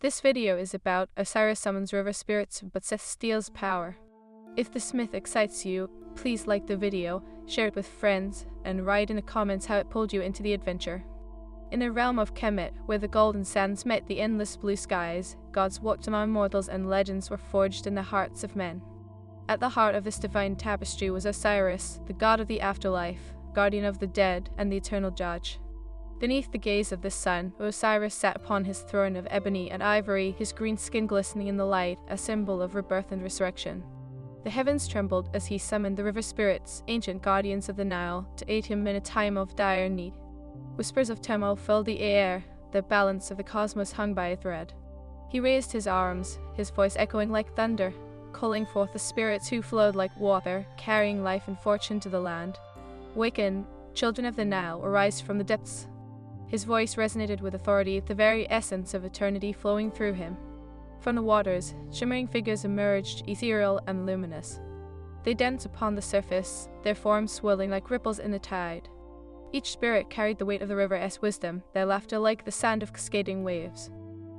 This video is about Osiris summons river spirits but Seth steals power. If this myth excites you, please like the video, share it with friends, and write in the comments how it pulled you into the adventure. In the realm of Kemet, where the golden sands met the endless blue skies, gods walked among mortals and legends were forged in the hearts of men. At the heart of this divine tapestry was Osiris, the god of the afterlife, guardian of the dead, and the eternal judge. Beneath the gaze of the sun, Osiris sat upon his throne of ebony and ivory, his green skin glistening in the light, a symbol of rebirth and resurrection. The heavens trembled as he summoned the river spirits, ancient guardians of the Nile, to aid him in a time of dire need. Whispers of turmoil filled the air, the balance of the cosmos hung by a thread. He raised his arms, his voice echoing like thunder, calling forth the spirits who flowed like water, carrying life and fortune to the land. Waken, children of the Nile, arise from the depths. His voice resonated with authority, the very essence of eternity flowing through him. From the waters, shimmering figures emerged, ethereal and luminous. They danced upon the surface, their forms swirling like ripples in the tide. Each spirit carried the weight of the river's wisdom, their laughter like the sound of cascading waves.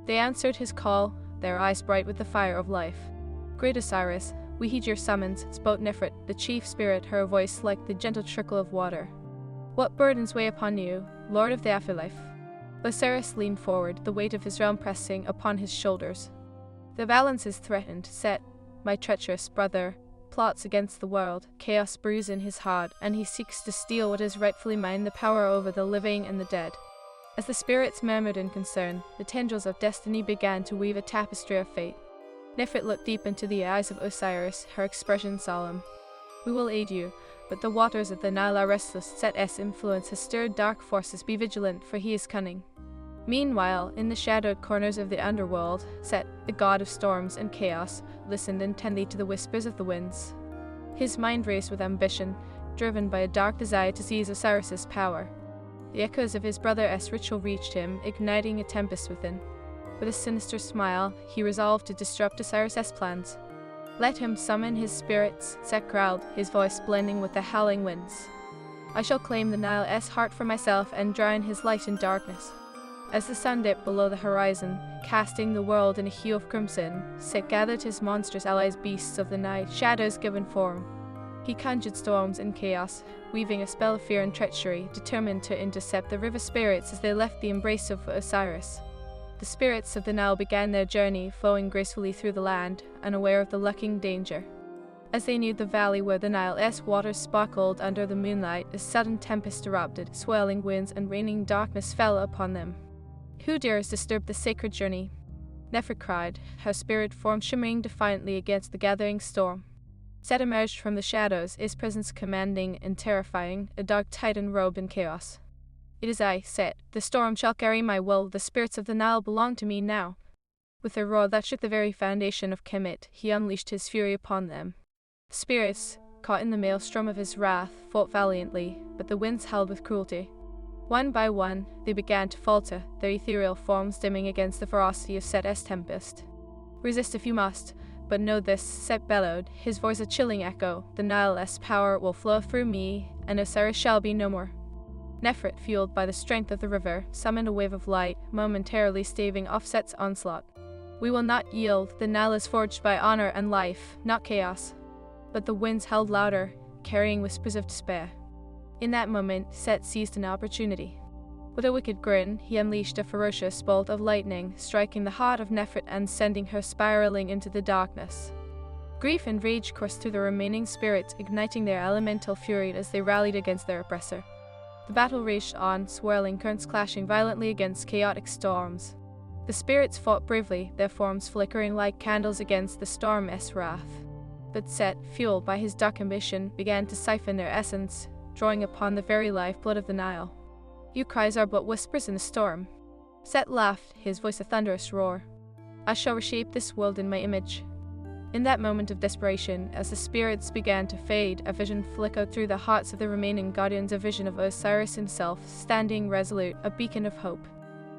They answered his call, their eyes bright with the fire of life. Great Osiris, we heed your summons, spoke Nefret, the chief spirit, her voice like the gentle trickle of water. What burdens weigh upon you, Lord of the afterlife? Osiris leaned forward, the weight of his realm pressing upon his shoulders. The balance is threatened, Set, my treacherous brother, plots against the world, chaos brews in his heart, and he seeks to steal what is rightfully mine, the power over the living and the dead. As the spirits murmured in concern, the tendrils of destiny began to weave a tapestry of fate. Nefret looked deep into the eyes of Osiris, her expression solemn. We will aid you, but the waters of the Nile are restless. Set's influence has stirred dark forces. Be vigilant, for he is cunning. Meanwhile, in the shadowed corners of the underworld, Set, the god of storms and chaos, listened intently to the whispers of the winds. His mind raced with ambition, driven by a dark desire to seize Osiris's power. The echoes of his brother's ritual reached him, igniting a tempest within. With a sinister smile, he resolved to disrupt Osiris's plans. Let him summon his spirits, Set growled, his voice blending with the howling winds. I shall claim the Nile's heart for myself and drown his light in darkness. As the sun dipped below the horizon, casting the world in a hue of crimson, Set gathered his monstrous allies, beasts of the night, shadows given form. He conjured storms and chaos, weaving a spell of fear and treachery, determined to intercept the river spirits as they left the embrace of Osiris. The spirits of the Nile began their journey, flowing gracefully through the land, unaware of the lurking danger. As they neared the valley where the Nile's waters sparkled under the moonlight, a sudden tempest erupted, swirling winds and raining darkness fell upon them. Who dares disturb the sacred journey? Nefret cried, her spirit form shimmering defiantly against the gathering storm. Set emerged from the shadows, his presence commanding and terrifying, a dark titan robed in chaos. It is I, Set. The storm shall carry my will. The spirits of the Nile belong to me now. With a roar that shook the very foundation of Kemet, he unleashed his fury upon them. The spirits, caught in the maelstrom of his wrath, fought valiantly, but the winds howled with cruelty. One by one, they began to falter, their ethereal forms dimming against the ferocity of Set's tempest. Resist if you must, but know this, Set bellowed, his voice a chilling echo. The Nile's power will flow through me, and Osiris shall be no more. Nefret, fueled by the strength of the river, summoned a wave of light, momentarily staving off Set's onslaught. We will not yield. The Nile is forged by honor and life, not chaos. But the winds howled louder, carrying whispers of despair. In that moment, Set seized an opportunity. With a wicked grin, he unleashed a ferocious bolt of lightning, striking the heart of Nefret and sending her spiraling into the darkness. Grief and rage coursed through the remaining spirits, igniting their elemental fury as they rallied against their oppressor. The battle raged on, swirling currents clashing violently against chaotic storms. The spirits fought bravely, their forms flickering like candles against the storm's wrath. But Set, fueled by his dark ambition, began to siphon their essence, drawing upon the very lifeblood of the Nile. Your cries are but whispers in the storm. Set laughed, his voice a thunderous roar. I shall reshape this world in my image. In that moment of desperation, as the spirits began to fade, a vision flickered through the hearts of the remaining guardians, a vision of Osiris himself, standing resolute, a beacon of hope.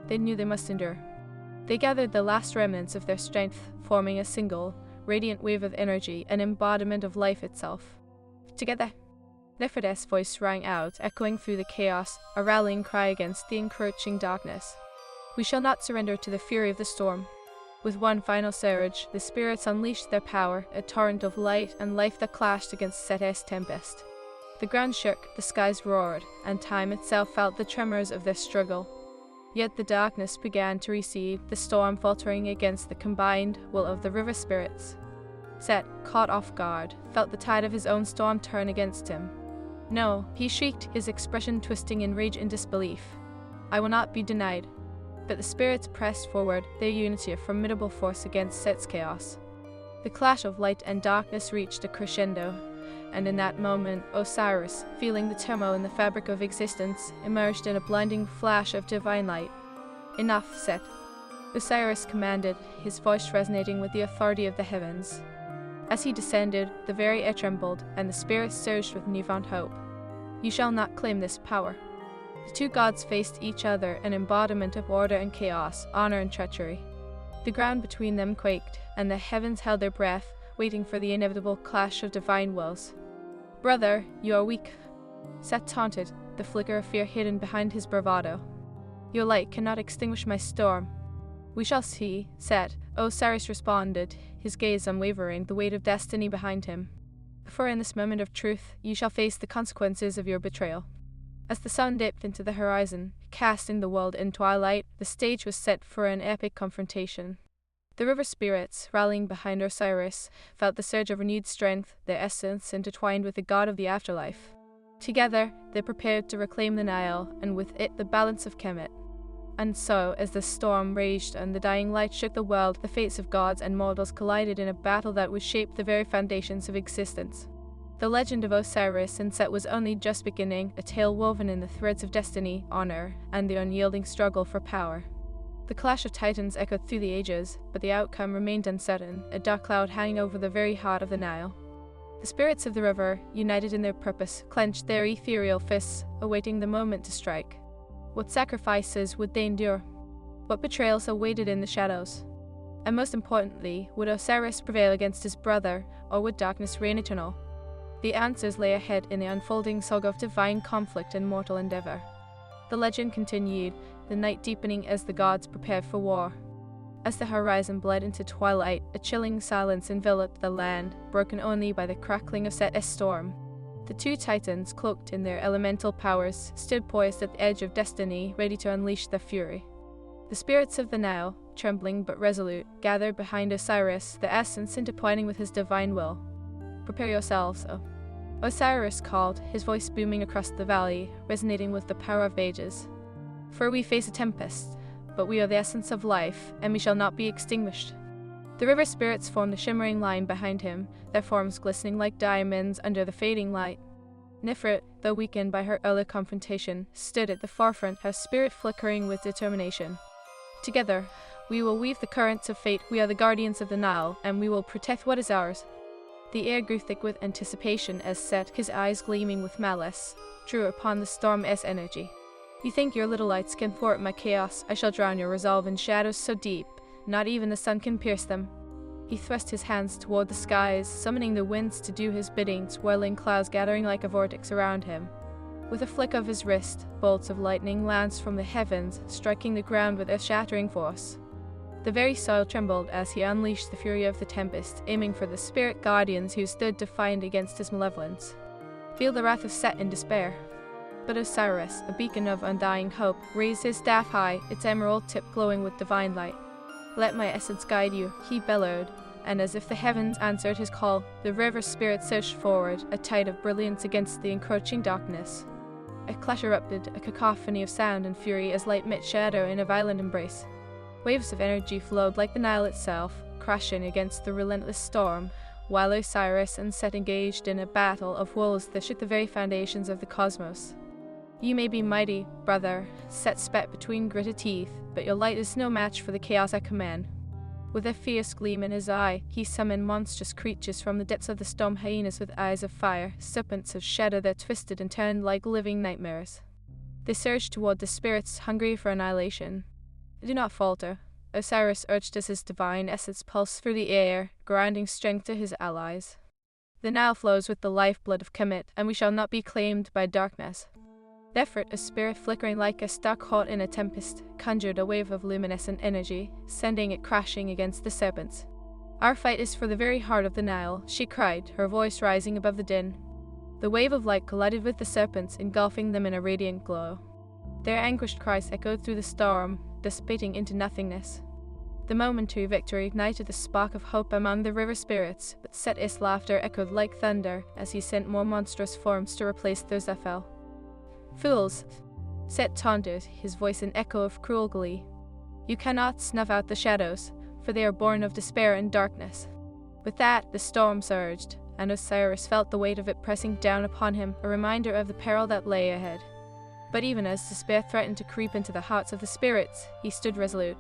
They knew they must endure. They gathered the last remnants of their strength, forming a single, radiant wave of energy, an embodiment of life itself. Together, Nefret's voice rang out, echoing through the chaos, a rallying cry against the encroaching darkness. We shall not surrender to the fury of the storm. With one final surge, the spirits unleashed their power, a torrent of light and life that clashed against Seth's tempest. The ground shook, the skies roared, and time itself felt the tremors of their struggle. Yet the darkness began to recede, the storm faltering against the combined will of the river spirits. Seth, caught off guard, felt the tide of his own storm turn against him. "No," he shrieked, his expression twisting in rage and disbelief. "I will not be denied." But the spirits pressed forward, their unity a formidable force against Seth's chaos. The clash of light and darkness reached a crescendo, and in that moment, Osiris, feeling the turmoil in the fabric of existence, emerged in a blinding flash of divine light. "Enough, Seth," Osiris commanded, his voice resonating with the authority of the heavens. As he descended, the very air trembled, and the spirits surged with newfound hope. "You shall not claim this power." The two gods faced each other, an embodiment of order and chaos, honor and treachery. The ground between them quaked, and the heavens held their breath, waiting for the inevitable clash of divine wills. "Brother, you are weak," Seth taunted, the flicker of fear hidden behind his bravado. "Your light cannot extinguish my storm." "We shall see," Seth, Osiris responded, his gaze unwavering, the weight of destiny behind him. "For in this moment of truth, you shall face the consequences of your betrayal." As the sun dipped into the horizon, casting the world in twilight, the stage was set for an epic confrontation. The river spirits, rallying behind Osiris, felt the surge of renewed strength, their essence intertwined with the god of the afterlife. Together, they prepared to reclaim the Nile, and with it the balance of Kemet. And so, as the storm raged and the dying light shook the world, the fates of gods and mortals collided in a battle that would shape the very foundations of existence. The legend of Osiris and Seth was only just beginning, a tale woven in the threads of destiny, honor, and the unyielding struggle for power. The clash of titans echoed through the ages, but the outcome remained uncertain, a dark cloud hanging over the very heart of the Nile. The spirits of the river, united in their purpose, clenched their ethereal fists, awaiting the moment to strike. What sacrifices would they endure? What betrayals awaited in the shadows? And most importantly, would Osiris prevail against his brother, or would darkness reign eternal? The answers lay ahead in the unfolding saga of divine conflict and mortal endeavor. The legend continued, the night deepening as the gods prepared for war. As the horizon bled into twilight, a chilling silence enveloped the land, broken only by the crackling of Seth's storm. The two titans, cloaked in their elemental powers, stood poised at the edge of destiny, ready to unleash their fury. The spirits of the Nile, trembling but resolute, gathered behind Osiris, their essence intertwining with his divine will. "Prepare yourselves," Osiris called, his voice booming across the valley, resonating with the power of ages. "For we face a tempest, but we are the essence of life, and we shall not be extinguished." The river spirits formed a shimmering line behind him, their forms glistening like diamonds under the fading light. Nifrit, though weakened by her early confrontation, stood at the forefront, her spirit flickering with determination. "Together, we will weave the currents of fate. We are the guardians of the Nile, and we will protect what is ours." The air grew thick with anticipation as Seth, his eyes gleaming with malice, drew upon the storm's energy. "You think your little lights can thwart my chaos? I shall drown your resolve in shadows so deep, not even the sun can pierce them." He thrust his hands toward the skies, summoning the winds to do his bidding, swirling clouds gathering like a vortex around him. With a flick of his wrist, bolts of lightning lanced from the heavens, striking the ground with earth-shattering force. The very soil trembled as he unleashed the fury of the tempest, aiming for the spirit guardians who stood defiant against his malevolence. Feel the wrath of Seth in despair. But Osiris, a beacon of undying hope, raised his staff high, its emerald tip glowing with divine light. "Let my essence guide you," he bellowed, and as if the heavens answered his call, the river spirit surged forward, a tide of brilliance against the encroaching darkness. A clash erupted, a cacophony of sound and fury as light met shadow in a violent embrace. Waves of energy flowed like the Nile itself, crashing against the relentless storm, while Osiris and Seth engaged in a battle of wills that shook the very foundations of the cosmos. "You may be mighty, brother," Seth spat between gritted teeth, "but your light is no match for the chaos I command." With a fierce gleam in his eye, he summoned monstrous creatures from the depths of the storm, hyenas with eyes of fire, serpents of shadow that twisted and turned like living nightmares. They surged toward the spirits, hungry for annihilation. "Do not falter," Osiris urged as his divine essence pulsed through the air, granting strength to his allies. "The Nile flows with the lifeblood of Kemet, and we shall not be claimed by darkness." Nefert, a spirit flickering like a star caught in a tempest, conjured a wave of luminescent energy, sending it crashing against the serpents. "Our fight is for the very heart of the Nile," she cried, her voice rising above the din. The wave of light collided with the serpents, engulfing them in a radiant glow. Their anguished cries echoed through the storm, dissipating into nothingness. The momentary victory ignited a spark of hope among the river spirits, but Seth's laughter echoed like thunder as he sent more monstrous forms to replace those that fell. "Fools!" Seth taunted, his voice an echo of cruel glee. "You cannot snuff out the shadows, for they are born of despair and darkness." With that, the storm surged, and Osiris felt the weight of it pressing down upon him, a reminder of the peril that lay ahead. But even as despair threatened to creep into the hearts of the spirits, he stood resolute.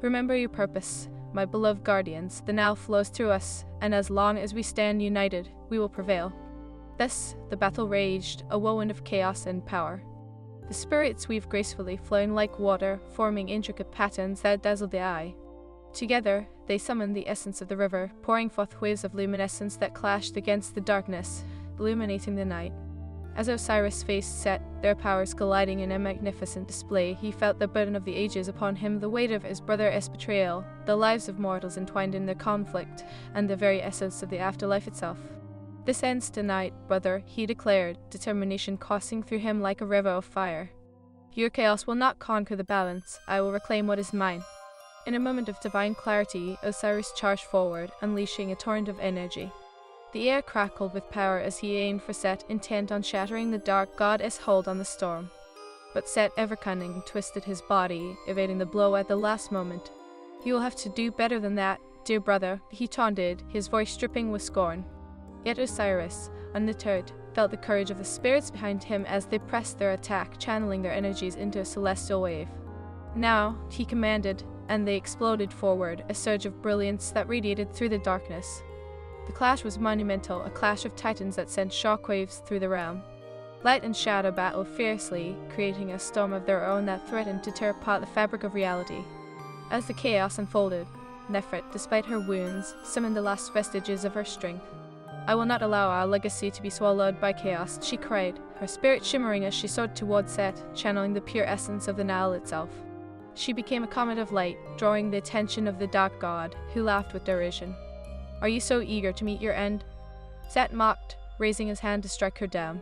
"Remember your purpose, my beloved guardians. The Nile flows through us, and as long as we stand united, we will prevail." Thus, the battle raged, a whirlwind of chaos and power. The spirits weaved gracefully, flowing like water, forming intricate patterns that dazzled the eye. Together, they summoned the essence of the river, pouring forth waves of luminescence that clashed against the darkness, illuminating the night. As Osiris faced Seth, their powers colliding in a magnificent display, he felt the burden of the ages upon him, the weight of his brother's betrayal, the lives of mortals entwined in their conflict, and the very essence of the afterlife itself. "This ends tonight, brother," he declared, determination coursing through him like a river of fire. "Your chaos will not conquer the balance. I will reclaim what is mine." In a moment of divine clarity, Osiris charged forward, unleashing a torrent of energy. The air crackled with power as he aimed for Seth, intent on shattering the dark goddess' hold on the storm. But Seth, ever cunning, twisted his body, evading the blow at the last moment. "You will have to do better than that, dear brother," he taunted, his voice dripping with scorn. Yet Osiris, undeterred, felt the courage of the spirits behind him as they pressed their attack, channeling their energies into a celestial wave. "Now," he commanded, and they exploded forward, a surge of brilliance that radiated through the darkness. The clash was monumental, a clash of titans that sent shockwaves through the realm. Light and shadow battled fiercely, creating a storm of their own that threatened to tear apart the fabric of reality. As the chaos unfolded, Nefert, despite her wounds, summoned the last vestiges of her strength. "I will not allow our legacy to be swallowed by chaos," she cried, her spirit shimmering as she soared toward Seth, channeling the pure essence of the Nile itself. She became a comet of light, drawing the attention of the dark god, who laughed with derision. "Are you so eager to meet your end?" Seth mocked, raising his hand to strike her down.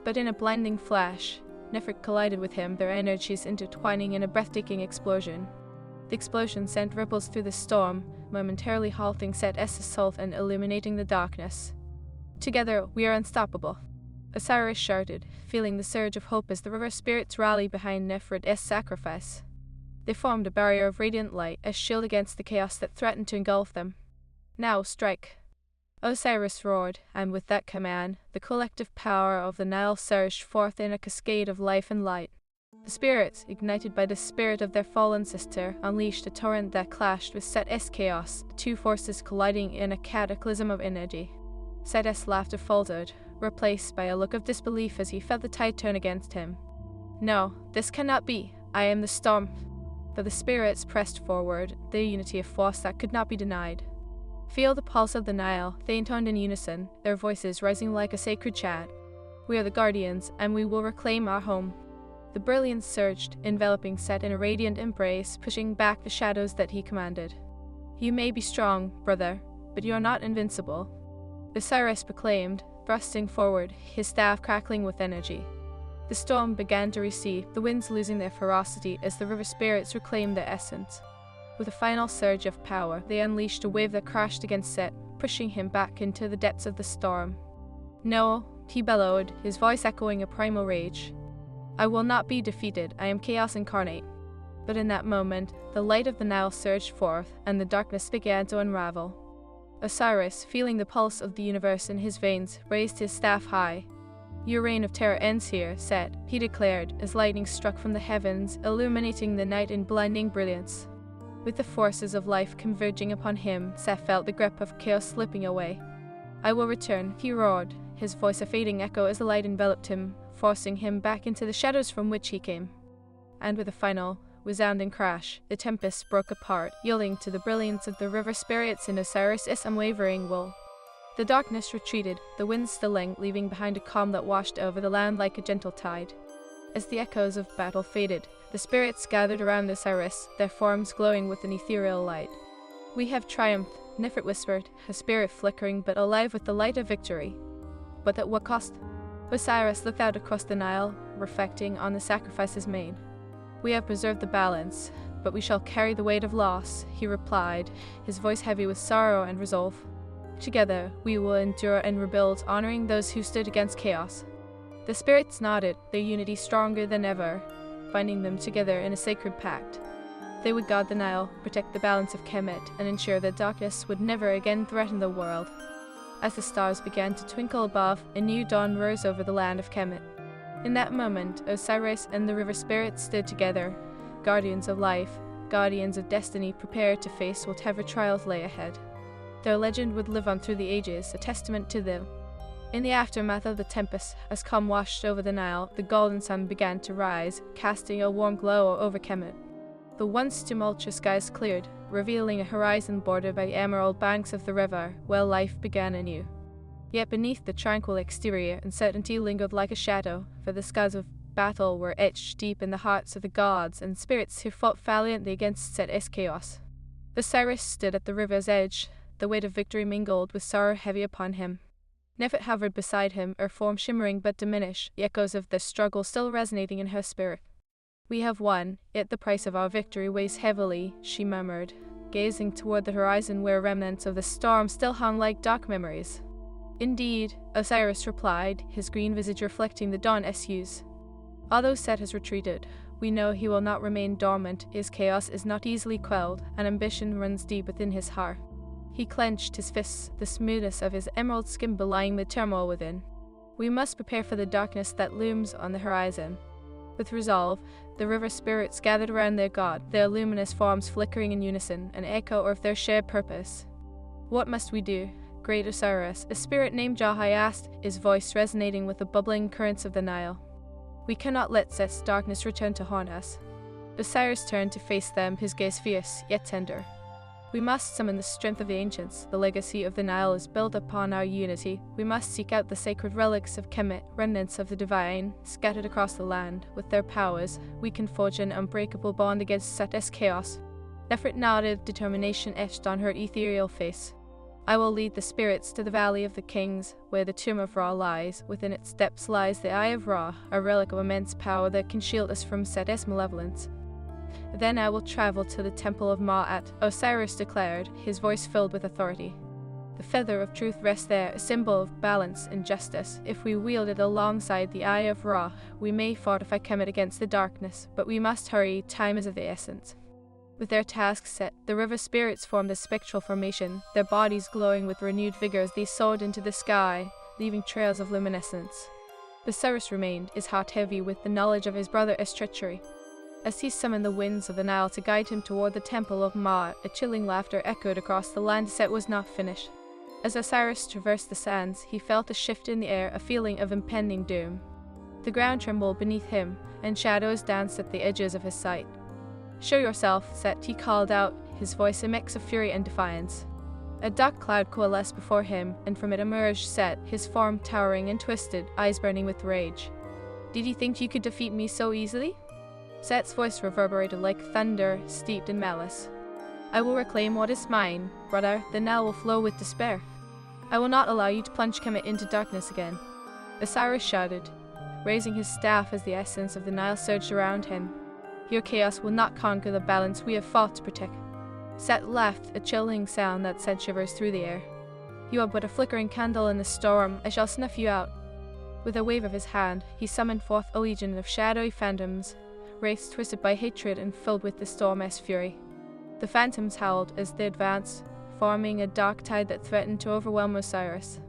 But in a blinding flash, Nefert collided with him, their energies intertwining in a breathtaking explosion. The explosion sent ripples through the storm, momentarily halting Seth's assault and illuminating the darkness. "Together, we are unstoppable," Osiris shouted, feeling the surge of hope as the river spirits rallied behind Nefert's sacrifice. They formed a barrier of radiant light, a shield against the chaos that threatened to engulf them. "Now strike!" Osiris roared, and with that command, the collective power of the Nile surged forth in a cascade of life and light. The spirits, ignited by the spirit of their fallen sister, unleashed a torrent that clashed with Seth's chaos, the two forces colliding in a cataclysm of energy. Seth's laughter faltered, replaced by a look of disbelief as he felt the tide turn against him. "No, this cannot be. I am the storm." But the spirits pressed forward, the unity of force that could not be denied. "Feel the pulse of the Nile," they intoned in unison, their voices rising like a sacred chant. "We are the guardians, and we will reclaim our home." The brilliance surged, enveloping Seth in a radiant embrace, pushing back the shadows that he commanded. "You may be strong, brother, but you are not invincible," Osiris proclaimed, thrusting forward, his staff crackling with energy. The storm began to recede, the winds losing their ferocity as the river spirits reclaimed their essence. With a final surge of power, they unleashed a wave that crashed against Seth, pushing him back into the depths of the storm. "No," he bellowed, his voice echoing a primal rage. "I will not be defeated. I am chaos incarnate." But in that moment, the light of the Nile surged forth, and the darkness began to unravel. Osiris, feeling the pulse of the universe in his veins, raised his staff high. "Your reign of terror ends here, Seth," he declared, as lightning struck from the heavens, illuminating the night in blinding brilliance. With the forces of life converging upon him, Seth felt the grip of chaos slipping away. "I will return," he roared, his voice a fading echo as the light enveloped him, forcing him back into the shadows from which he came. And with a final, resounding crash, the tempest broke apart, yielding to the brilliance of the river spirits in Osiris' unwavering will. The darkness retreated, the winds stilling, leaving behind a calm that washed over the land like a gentle tide. As the echoes of battle faded, the spirits gathered around Osiris, their forms glowing with an ethereal light. "We have triumphed," Nefert whispered, her spirit flickering but alive with the light of victory. "But at what cost?" Osiris looked out across the Nile, reflecting on the sacrifices made. "We have preserved the balance, but we shall carry the weight of loss," he replied, his voice heavy with sorrow and resolve. "Together, we will endure and rebuild, honoring those who stood against chaos." The spirits nodded, their unity stronger than ever, binding them together in a sacred pact. They would guard the Nile, protect the balance of Kemet, and ensure that darkness would never again threaten the world. As the stars began to twinkle above, a new dawn rose over the land of Kemet. In that moment, Osiris and the river spirits stood together, guardians of life, guardians of destiny, prepared to face whatever trials lay ahead. Their legend would live on through the ages, a testament to them. In the aftermath of the tempest, as calm washed over the Nile, the golden sun began to rise, casting a warm glow over Kemet. The once tumultuous skies cleared, revealing a horizon bordered by the emerald banks of the river, where life began anew. Yet beneath the tranquil exterior, uncertainty lingered like a shadow, for the scars of battle were etched deep in the hearts of the gods and spirits who fought valiantly against Seth's chaos. Osiris stood at the river's edge, the weight of victory mingled with sorrow heavy upon him. Nefert hovered beside him, her form shimmering but diminished, the echoes of the struggle still resonating in her spirit. "We have won, yet the price of our victory weighs heavily," she murmured, gazing toward the horizon where remnants of the storm still hung like dark memories. "Indeed," Osiris replied, his green visage reflecting the dawn's hues. "Although Seth has retreated, we know he will not remain dormant. His chaos is not easily quelled, and ambition runs deep within his heart." He clenched his fists, the smoothness of his emerald skin belying the turmoil within. "We must prepare for the darkness that looms on the horizon." With resolve, the river spirits gathered around their god, their luminous forms flickering in unison, an echo of their shared purpose. "What must we do, great Osiris?" a spirit named Jahai asked, his voice resonating with the bubbling currents of the Nile. "We cannot let Seth's darkness return to haunt us." Osiris turned to face them, his gaze fierce, yet tender. "We must summon the strength of the ancients. The legacy of the Nile is built upon our unity. We must seek out the sacred relics of Kemet, remnants of the divine, scattered across the land. With their powers, we can forge an unbreakable bond against Seth's chaos." Nefert nodded, determination etched on her ethereal face. "I will lead the spirits to the Valley of the Kings, where the tomb of Ra lies. Within its depths lies the Eye of Ra, a relic of immense power that can shield us from Seth's malevolence. Then I will travel to the Temple of Ma'at," Osiris declared, his voice filled with authority. "The feather of truth rests there, a symbol of balance and justice. If we wield it alongside the Eye of Ra, we may fortify Kemet against the darkness, but we must hurry, time is of the essence." With their tasks set, the river spirits formed a spectral formation, their bodies glowing with renewed vigor as they soared into the sky, leaving trails of luminescence. Osiris remained, his heart heavy with the knowledge of his brother's treachery. As he summoned the winds of the Nile to guide him toward the Temple of Ma'at, a chilling laughter echoed across the land. Seth was not finished. As Osiris traversed the sands, he felt a shift in the air, a feeling of impending doom. The ground trembled beneath him, and shadows danced at the edges of his sight. "Show yourself, Seth," he called out, his voice a mix of fury and defiance. A dark cloud coalesced before him, and from it emerged Seth, his form towering and twisted, eyes burning with rage. "Did you think you could defeat me so easily?" Seth's voice reverberated like thunder, steeped in malice. "I will reclaim what is mine, brother. The Nile will flow with despair. I will not allow you to plunge Kemet into darkness again." Osiris shouted, raising his staff as the essence of the Nile surged around him. "Your chaos will not conquer the balance we have fought to protect." Seth laughed, a chilling sound that sent shivers through the air. "You are but a flickering candle in the storm. I shall snuff you out." With a wave of his hand, he summoned forth a legion of shadowy phantoms, wraiths twisted by hatred and filled with the storm's fury. The phantoms howled as they advanced, forming a dark tide that threatened to overwhelm Osiris.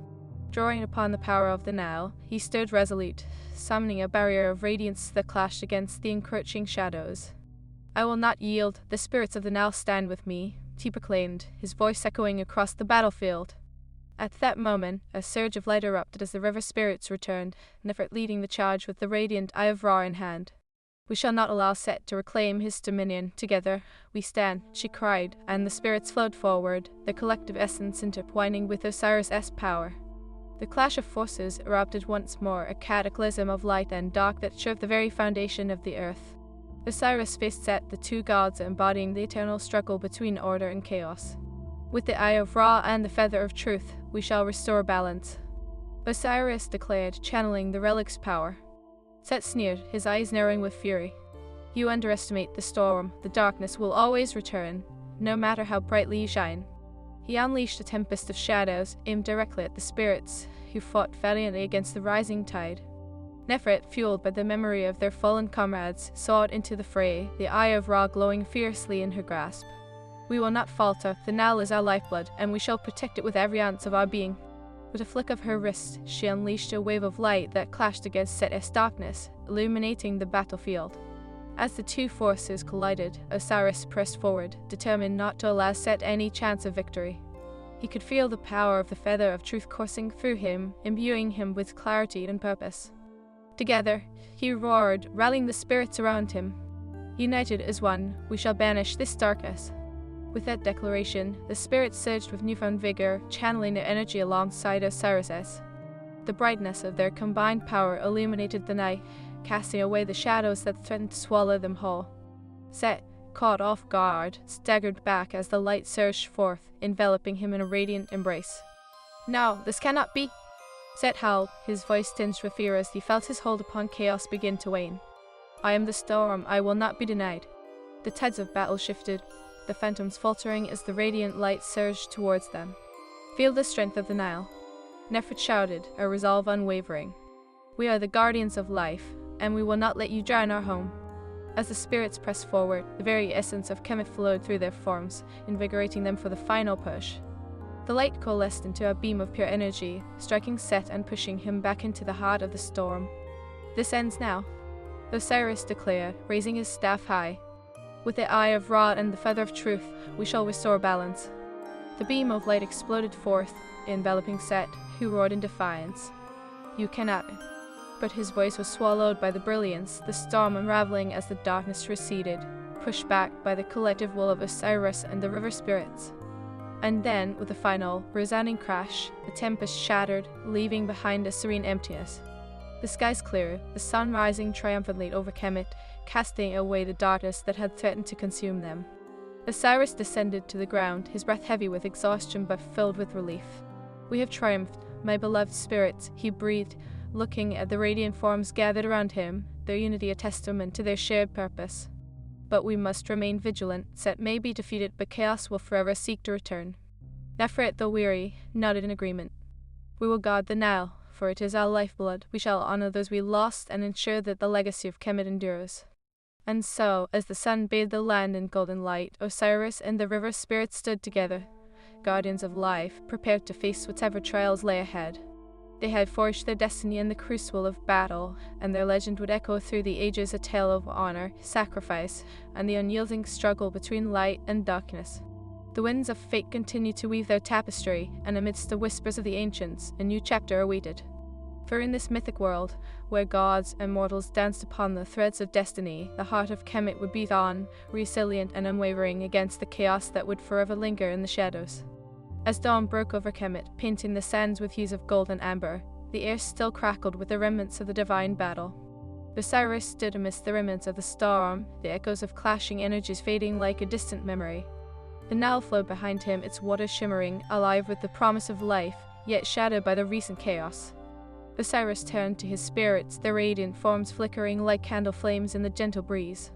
Drawing upon the power of the Nile, he stood resolute, summoning a barrier of radiance that clashed against the encroaching shadows. "I will not yield. The spirits of the Nile stand with me," he proclaimed, his voice echoing across the battlefield. At that moment, a surge of light erupted as the river spirits returned, Nefert leading the charge with the radiant Eye of Ra in hand. "We shall not allow Seth to reclaim his dominion. Together we stand," she cried, and the spirits flowed forward, their collective essence intertwining with Osiris' power. The clash of forces erupted once more, a cataclysm of light and dark that shook the very foundation of the earth. Osiris faced Seth, the two gods embodying the eternal struggle between order and chaos. With the Eye of Ra and the Feather of Truth, we shall restore balance, Osiris declared, channeling the relic's power. Seth sneered, his eyes narrowing with fury. You underestimate the storm. The darkness will always return, no matter how brightly you shine. He unleashed a tempest of shadows, aimed directly at the spirits, who fought valiantly against the rising tide. Nefret, fueled by the memory of their fallen comrades, soared into the fray, the Eye of Ra glowing fiercely in her grasp. We will not falter, the Nile is our lifeblood, and we shall protect it with every ounce of our being. With a flick of her wrist, she unleashed a wave of light that clashed against Seth's darkness, illuminating the battlefield. As the two forces collided, Osiris pressed forward, determined not to allow Seth any chance of victory. He could feel the power of the Feather of Truth coursing through him, imbuing him with clarity and purpose. Together, he roared, rallying the spirits around him. United as one, we shall banish this darkness. With that declaration, the spirits surged with newfound vigor, channeling their energy alongside Osiris's. The brightness of their combined power illuminated the night, casting away the shadows that threatened to swallow them whole. Seth, caught off guard, staggered back as the light surged forth, enveloping him in a radiant embrace. No, this cannot be! Seth howled, his voice tinged with fear as he felt his hold upon chaos begin to wane. I am the storm, I will not be denied. The tides of battle shifted, the phantoms faltering as the radiant light surged towards them. Feel the strength of the Nile. Nefret shouted, a resolve unwavering. We are the guardians of life, and we will not let you drown our home. As the spirits pressed forward, the very essence of Kemet flowed through their forms, invigorating them for the final push. The light coalesced into a beam of pure energy, striking Seth and pushing him back into the heart of the storm. This ends now, Osiris declared, raising his staff high. With the Eye of Ra and the Feather of Truth, we shall restore balance. The beam of light exploded forth, enveloping Seth, who roared in defiance. You cannot. But his voice was swallowed by the brilliance, the storm unraveling as the darkness receded, pushed back by the collective will of Osiris and the river spirits. And then, with a final, resounding crash, the tempest shattered, leaving behind a serene emptiness. The skies cleared, the sun rising triumphantly over Kemet, casting away the darkness that had threatened to consume them. Osiris descended to the ground, his breath heavy with exhaustion but filled with relief. We have triumphed, my beloved spirits, he breathed, looking at the radiant forms gathered around him, their unity a testament to their shared purpose. But we must remain vigilant. Seth may be defeated, but chaos will forever seek to return. Nefret, though weary, nodded in agreement. We will guard the Nile, for it is our lifeblood. We shall honor those we lost and ensure that the legacy of Kemet endures. And so, as the sun bathed the land in golden light, Osiris and the river spirits stood together, guardians of life, prepared to face whatever trials lay ahead. They had forged their destiny in the crucible of battle, and their legend would echo through the ages, a tale of honor, sacrifice, and the unyielding struggle between light and darkness. The winds of fate continued to weave their tapestry, and amidst the whispers of the ancients, a new chapter awaited. For in this mythic world, where gods and mortals danced upon the threads of destiny, the heart of Kemet would beat on, resilient and unwavering against the chaos that would forever linger in the shadows. As dawn broke over Kemet, painting the sands with hues of gold and amber, the air still crackled with the remnants of the divine battle. Osiris stood amidst the remnants of the storm, the echoes of clashing energies fading like a distant memory. The Nile flowed behind him, its waters shimmering, alive with the promise of life, yet shadowed by the recent chaos. Osiris turned to his spirits, their radiant forms flickering like candle flames in the gentle breeze.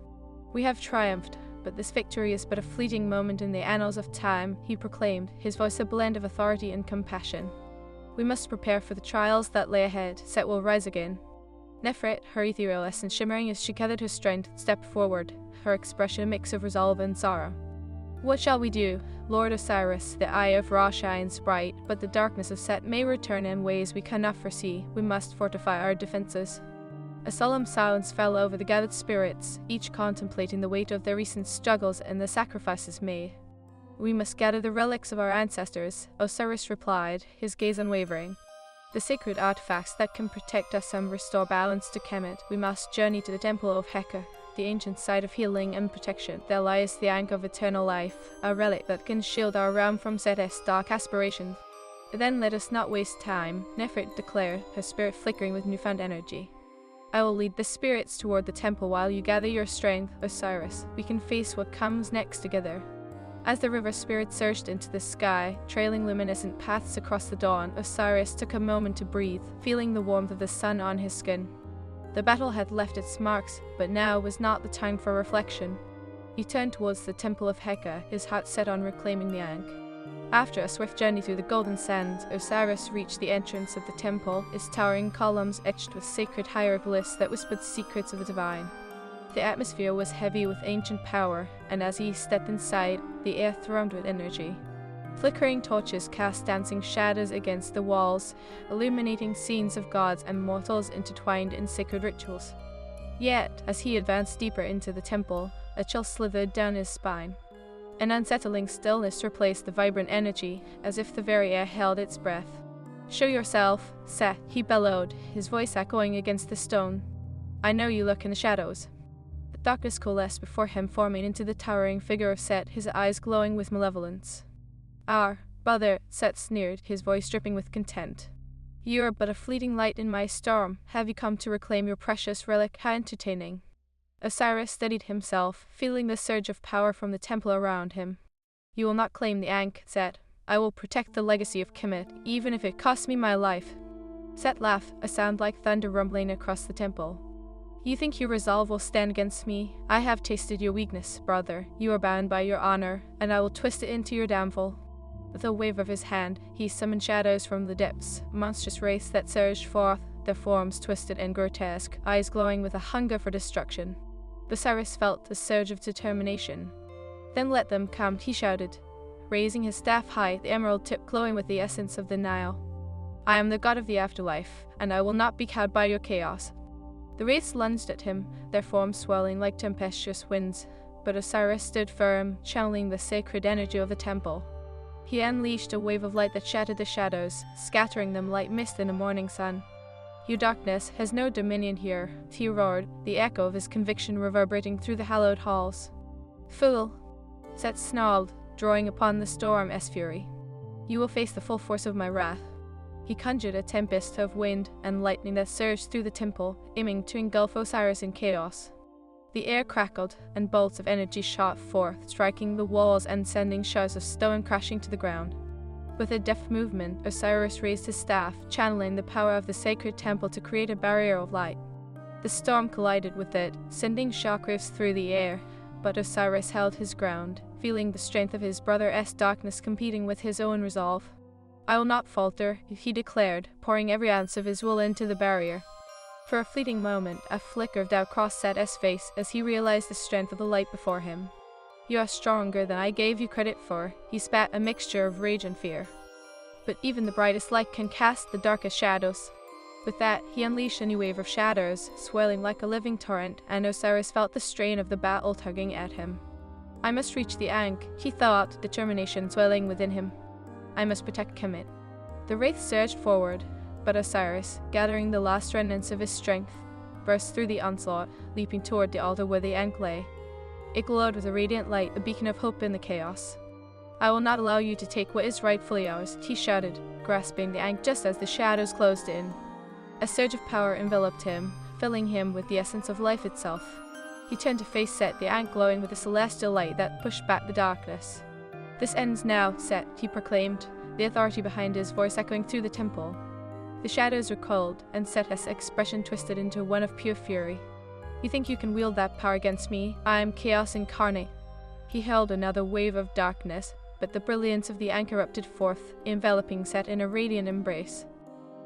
We have triumphed, but this victory is but a fleeting moment in the annals of time, he proclaimed, his voice a blend of authority and compassion. We must prepare for the trials that lay ahead. Seth will rise again. Nefret, her ethereal essence shimmering as she gathered her strength, stepped forward, her expression a mix of resolve and sorrow. What shall we do? Lord Osiris, the Eye of Ra shines bright, but the darkness of Seth may return in ways we cannot foresee. We must fortify our defenses. A solemn silence fell over the gathered spirits, each contemplating the weight of their recent struggles and the sacrifices made. We must gather the relics of our ancestors, Osiris replied, his gaze unwavering. The sacred artifacts that can protect us and restore balance to Kemet. We must journey to the Temple of Heka, the ancient site of healing and protection. There lies the anchor of eternal life, a relic that can shield our realm from Seth's dark aspirations. Then let us not waste time, Nefert declared, her spirit flickering with newfound energy. I will lead the spirits toward the temple while you gather your strength, Osiris. We can face what comes next together. As the river spirit surged into the sky, trailing luminescent paths across the dawn, Osiris took a moment to breathe, feeling the warmth of the sun on his skin. The battle had left its marks, but now was not the time for reflection. He turned towards the temple of Heka, his heart set on reclaiming the Ankh. After a swift journey through the golden sands, Osiris reached the entrance of the temple, its towering columns etched with sacred hieroglyphs that whispered secrets of the divine. The atmosphere was heavy with ancient power, and as he stepped inside, the air thrummed with energy. Flickering torches cast dancing shadows against the walls, illuminating scenes of gods and mortals intertwined in sacred rituals. Yet, as he advanced deeper into the temple, a chill slithered down his spine. An unsettling stillness replaced the vibrant energy, as if the very air held its breath. "Show yourself, Seth," he bellowed, his voice echoing against the stone. "I know you lurk in the shadows." The darkness coalesced before him, forming into the towering figure of Seth, his eyes glowing with malevolence. "Our brother," Seth sneered, his voice dripping with contempt. "You are but a fleeting light in my storm. Have you come to reclaim your precious relic? How entertaining." Osiris steadied himself, feeling the surge of power from the temple around him. "You will not claim the Ankh, Seth. I will protect the legacy of Kemet, even if it costs me my life." Seth laughed, a sound like thunder rumbling across the temple. "You think your resolve will stand against me? I have tasted your weakness, brother. You are bound by your honor, and I will twist it into your downfall." With a wave of his hand, he summoned shadows from the depths, monstrous wraiths that surged forth, their forms twisted and grotesque, eyes glowing with a hunger for destruction. Osiris felt a surge of determination. "Then let them come," he shouted, raising his staff high, the emerald tip glowing with the essence of the Nile. "I am the god of the afterlife, and I will not be cowed by your chaos." The wraiths lunged at him, their forms swirling like tempestuous winds, but Osiris stood firm, channeling the sacred energy of the temple. He unleashed a wave of light that shattered the shadows, scattering them like mist in a morning sun. "Your darkness has no dominion here," he roared, the echo of his conviction reverberating through the hallowed halls. "Fool!" Seth snarled, drawing upon the storm as fury. "You will face the full force of my wrath." He conjured a tempest of wind and lightning that surged through the temple, aiming to engulf Osiris in chaos. The air crackled, and bolts of energy shot forth, striking the walls and sending shards of stone crashing to the ground. With a deft movement, Osiris raised his staff, channeling the power of the sacred temple to create a barrier of light. The storm collided with it, sending shockwaves through the air, but Osiris held his ground, feeling the strength of his brother's darkness competing with his own resolve. "I will not falter," he declared, pouring every ounce of his will into the barrier. For a fleeting moment, a flicker of doubt crossed Seth's face as he realized the strength of the light before him. "You are stronger than I gave you credit for," he spat, a mixture of rage and fear. "But even the brightest light can cast the darkest shadows." With that, he unleashed a new wave of shadows, swirling like a living torrent, and Osiris felt the strain of the battle tugging at him. "I must reach the Ankh," he thought, determination swelling within him. "I must protect Kemet." The wraith surged forward, but Osiris, gathering the last remnants of his strength, burst through the onslaught, leaping toward the altar where the Ankh lay. It glowed with a radiant light, a beacon of hope in the chaos. "I will not allow you to take what is rightfully ours," he shouted, grasping the Ankh just as the shadows closed in. A surge of power enveloped him, filling him with the essence of life itself. He turned to face Seth, the Ankh glowing with a celestial light that pushed back the darkness. "This ends now, Seth," he proclaimed, the authority behind his voice echoing through the temple. The shadows recoiled, and Seth's expression twisted into one of pure fury. "You think you can wield that power against me? I am chaos incarnate." He held another wave of darkness, but the brilliance of the Ankh erupted forth, enveloping Seth in a radiant embrace.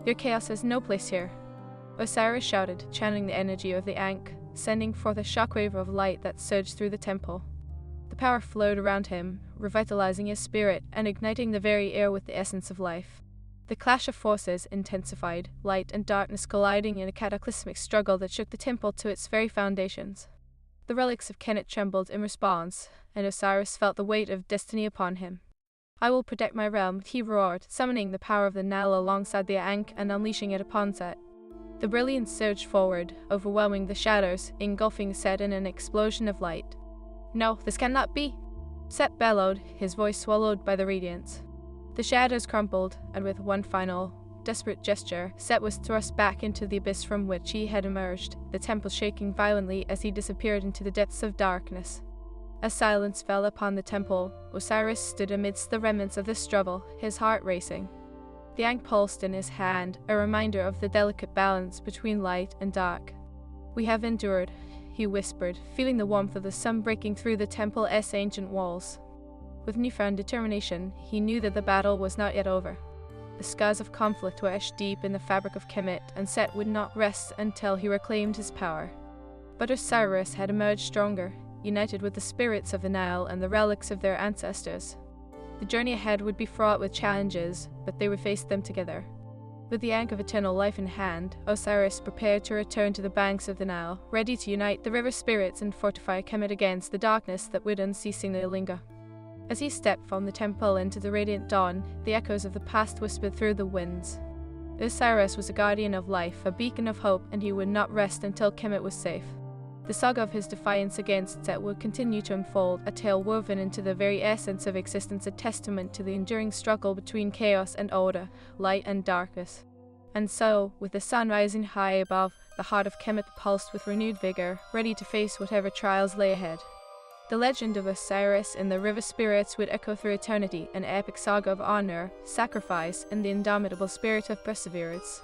"Your chaos has no place here," Osiris shouted, channeling the energy of the Ankh, sending forth a shockwave of light that surged through the temple. The power flowed around him, revitalizing his spirit and igniting the very air with the essence of life. The clash of forces intensified, light and darkness colliding in a cataclysmic struggle that shook the temple to its very foundations. The relics of Kemet trembled in response, and Osiris felt the weight of destiny upon him. "I will protect my realm," he roared, summoning the power of the Nile alongside the Ankh and unleashing it upon Seth. The brilliance surged forward, overwhelming the shadows, engulfing Seth in an explosion of light. "No, this cannot be!" Seth bellowed, his voice swallowed by the radiance. The shadows crumpled, and with one final, desperate gesture, Seth was thrust back into the abyss from which he had emerged, the temple shaking violently as he disappeared into the depths of darkness. As silence fell upon the temple, Osiris stood amidst the remnants of the struggle, his heart racing. The ankh pulsed in his hand, a reminder of the delicate balance between light and dark. "We have endured," he whispered, feeling the warmth of the sun breaking through the temple's ancient walls. With newfound determination, he knew that the battle was not yet over. The scars of conflict were etched deep in the fabric of Kemet, and Seth would not rest until he reclaimed his power. But Osiris had emerged stronger, united with the spirits of the Nile and the relics of their ancestors. The journey ahead would be fraught with challenges, but they would face them together. With the ankh of eternal life in hand, Osiris prepared to return to the banks of the Nile, ready to unite the river spirits and fortify Kemet against the darkness that would unceasingly linger. As he stepped from the temple into the radiant dawn, the echoes of the past whispered through the winds. Osiris was a guardian of life, a beacon of hope, and he would not rest until Kemet was safe. The saga of his defiance against Seth would continue to unfold, a tale woven into the very essence of existence, a testament to the enduring struggle between chaos and order, light and darkness. And so, with the sun rising high above, the heart of Kemet pulsed with renewed vigor, ready to face whatever trials lay ahead. The legend of Osiris and the river spirits would echo through eternity, an epic saga of honor, sacrifice, and the indomitable spirit of perseverance.